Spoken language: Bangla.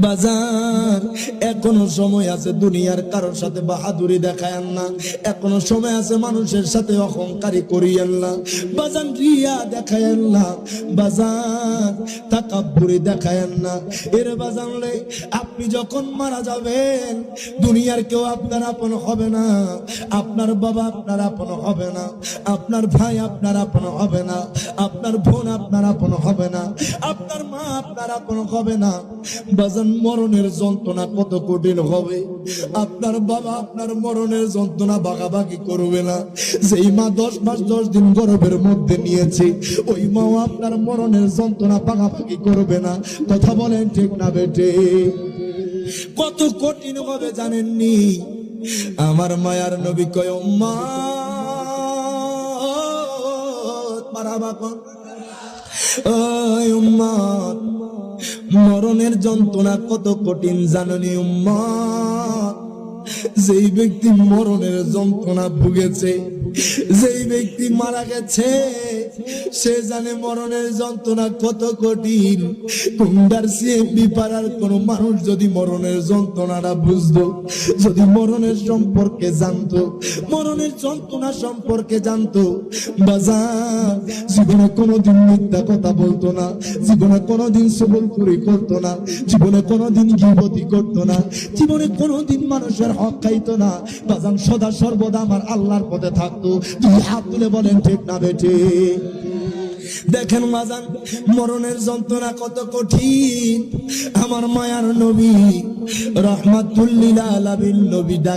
বাজার এখনো সময় আছে দুনিয়ার কারোর সাথে বাহাদুরি দেখায়েন না, এখনো সময় আছে মানুষের সাথে অহংকারী করিয়েন না বাজান, রিয়া দেখায়েন না বাজান, তাকাব্বুরি দেখায়েন না। এর বাজানলে আপনি যখন মারা যাবেন দুনিয়ার কেউ আপনার আপন হবে না, আপনার বাবা আপনার আপন হবে না, আপনার ভাই আপনার আপন হবে না, আপনার বোন আপনার আপন হবে না, আপনার মা আপনার আপন হবে না বাজান। মরণের যন্ত্রণা কত কঠিন হবে, আপনার বাবা আপনার মরণের যন্ত্রণা ভাগাভাগি করবে না। যেই মা 10 মাস 10 দিন গর্ভের মধ্যে নিয়েছে ওই মাও আপনার মরণের যন্ত্রণা ভাগাভাগি করবে না। কথা বলেন ঠিক না বেটে? কত কঠিন হবে জানেননি? আমার মায়ার নবী কয় উম্মত মারহাবা কোন ওই উম্মত, মরণের যন্ত্রণা কত কঠিন জানেননি উম্মত? যেই ব্যক্তি মরণের যন্ত্রণা ভুগেছে, যেই ব্যক্তি মারা গেছে সে জানে মরণের যন্ত্রণা কত কঠিন। কুন্ডার সিএমবি পাড়ার কোন মানুষ যদি মরণের যন্ত্রণাটা বুঝতো, যদি মরণের সম্পর্কে জানতো, মরণের যন্ত্রণা সম্পর্কে জানতো বাজার, জীবনে কোনোদিন মিথ্যা কথা বলতো না, জীবনে কোনোদিন সুবলখুরি করতো না, জীবনে কোনোদিন গীবতি করতো না, জীবনে কোনোদিন মানুষের হক খাইতো না বাজান। সদা সর্বদা আমার আল্লাহর পথে থাকতো। দুই হাত তুলে বলেন ঠিক না বেটে? দেখেন বাজান মরণের যন্ত্রণা কত কঠিন। আমার মায়ার নবী রহমাতুল লিল আলামিন নবী ডাক